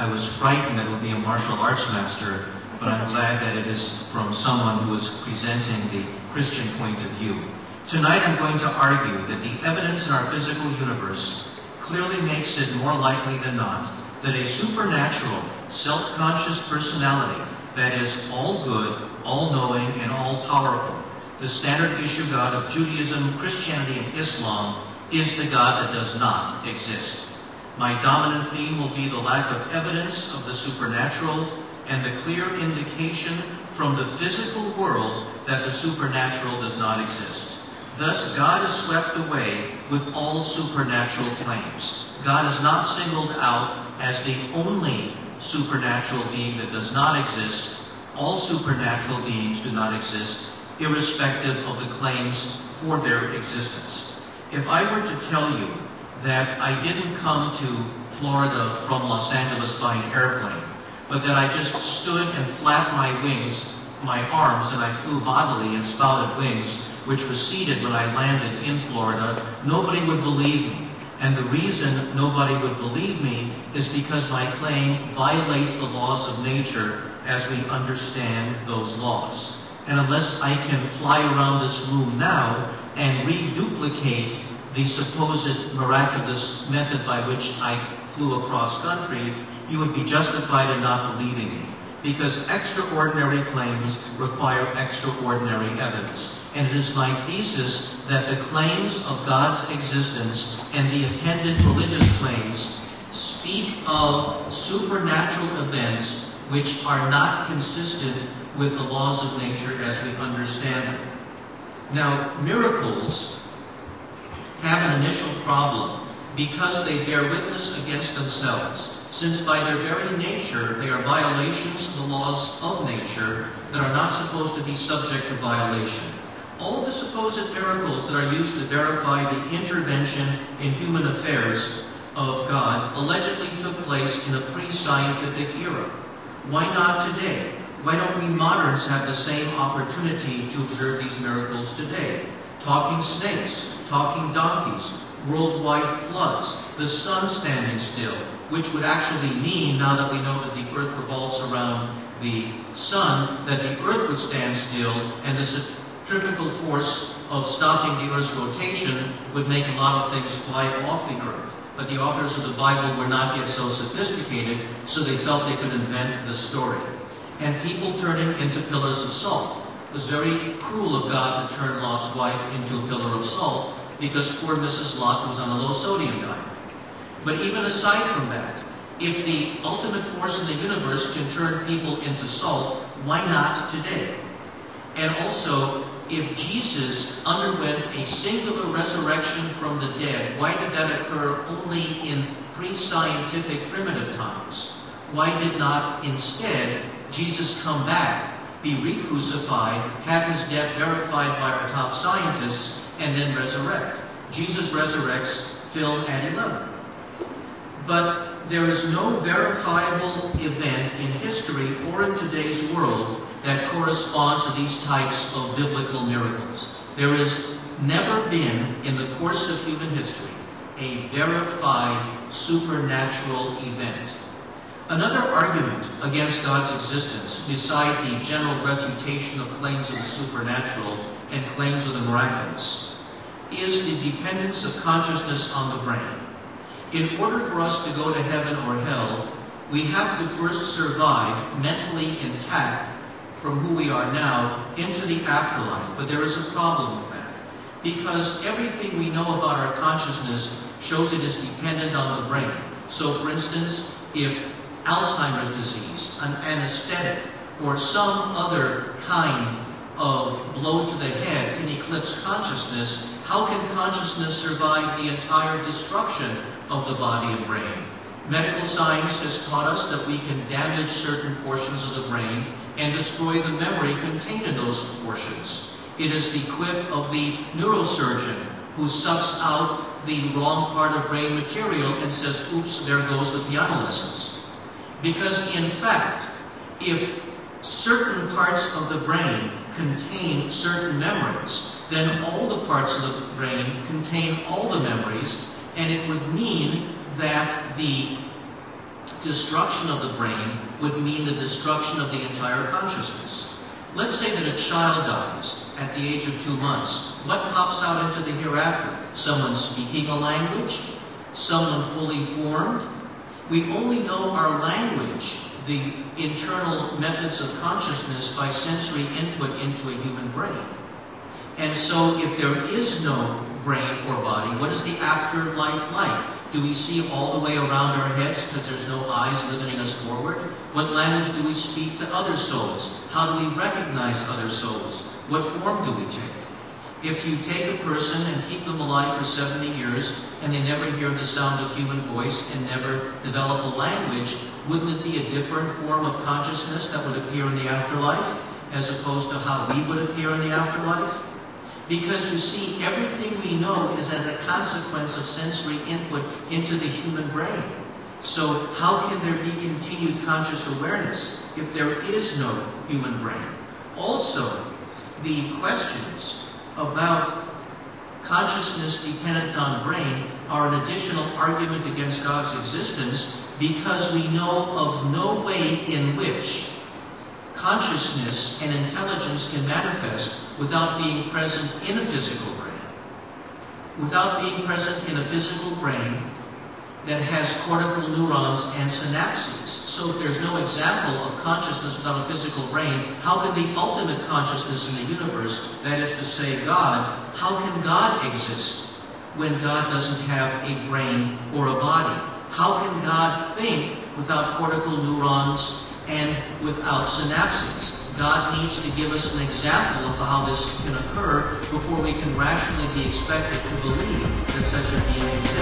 I was frightened that it would be a martial arts master, but I'm glad that it is from someone who is presenting the Christian point of view. Tonight I'm going to argue that the evidence in our physical universe clearly makes it more likely than not that a supernatural, self-conscious personality that is all good, all-knowing, and all-powerful, the standard issue God of Judaism, Christianity, and Islam, is the God that does not exist. My dominant theme will be the lack of evidence of the supernatural and the clear indication from the physical world that the supernatural does not exist. Thus, God is swept away with all supernatural claims. God is not singled out as the only supernatural being that does not exist. All supernatural beings do not exist, irrespective of the claims for their existence. If I were to tell you that I didn't come to Florida from Los Angeles by an airplane, but that I just stood and flapped my wings, my arms, and I flew bodily and spouted wings, which receded when I landed in Florida, nobody would believe me. And the reason nobody would believe me is because my claim violates the laws of nature as we understand those laws. And unless I can fly around this room now and reduplicate the supposed miraculous method by which I flew across country, you would be justified in not believing me. Because extraordinary claims require extraordinary evidence. And it is my thesis that the claims of God's existence and the attendant religious claims speak of supernatural events which are not consistent with the laws of nature as we understand them. Now, miracles have an initial problem because they bear witness against themselves, since by their very nature they are violations of the laws of nature that are not supposed to be subject to violation. All the supposed miracles that are used to verify the intervention in human affairs of God allegedly took place in a pre-scientific era. Why not today? Why don't we moderns have the same opportunity to observe these miracles today? Talking snakes, talking donkeys, worldwide floods, the sun standing still, which would actually mean, now that we know that the earth revolves around the sun, that the earth would stand still, and the centrifugal force of stopping the earth's rotation would make a lot of things fly off the earth. But the authors of the Bible were not yet so sophisticated, so they felt they could invent the story. And people turning into pillars of salt. It was very cruel of God to turn Lot's wife into a pillar of salt, because poor Mrs. Lot was on a low-sodium diet. But even aside from that, if the ultimate force in the universe can turn people into salt, why not today? And also, if Jesus underwent a singular resurrection from the dead, why did that occur only in pre-scientific primitive times? Why did not instead Jesus come back, be re-crucified, have his death verified by our top scientists, and then resurrect? Jesus resurrects Phil at 11. But there is no verifiable event in history or in today's world that corresponds to these types of biblical miracles. There has never been, in the course of human history, a verified supernatural event. Another argument against God's existence, beside the general refutation of claims of the supernatural and claims of the miraculous, is the dependence of consciousness on the brain. In order for us to go to heaven or hell, we have to first survive mentally intact from who we are now into the afterlife. But there is a problem with that, because everything we know about our consciousness shows it is dependent on the brain. So, for instance, if Alzheimer's disease, an anesthetic, or some other kind of blow to the head can eclipse consciousness, how can consciousness survive the entire destruction of the body and brain? Medical science has taught us that we can damage certain portions of the brain and destroy the memory contained in those portions. It is the quip of the neurosurgeon who sucks out the wrong part of brain material and says, oops, there goes the piano lessons. Because in fact, if certain parts of the brain contain certain memories, then all the parts of the brain contain all the memories, and it would mean that the destruction of the brain would mean the destruction of the entire consciousness. Let's say that a child dies at the age of 2 months. What pops out into the hereafter? Someone speaking a language? Someone fully formed? We only know our language, the internal methods of consciousness, by sensory input into a human brain. And so if there is no brain or body, what is the afterlife like? Do we see all the way around our heads because there's no eyes lifting us forward? What language do we speak to other souls? How do we recognize other souls? What form do we take? If you take a person and keep them alive for 70 years and they never hear the sound of human voice and never develop a language, wouldn't it be a different form of consciousness that would appear in the afterlife as opposed to how we would appear in the afterlife? Because you see, everything we know is as a consequence of sensory input into the human brain. So how can there be continued conscious awareness if there is no human brain? Also, the questions about consciousness dependent on brain are an additional argument against God's existence, because we know of no way in which consciousness and intelligence can manifest without being present in a physical brain. Without being present in a physical brain that has cortical neurons and synapses. So if there's no example of consciousness without a physical brain, how can the ultimate consciousness in the universe, that is to say God, how can God exist when God doesn't have a brain or a body? How can God think without cortical neurons and without synapses? God needs to give us an example of how this can occur before we can rationally be expected to believe that such a being exists.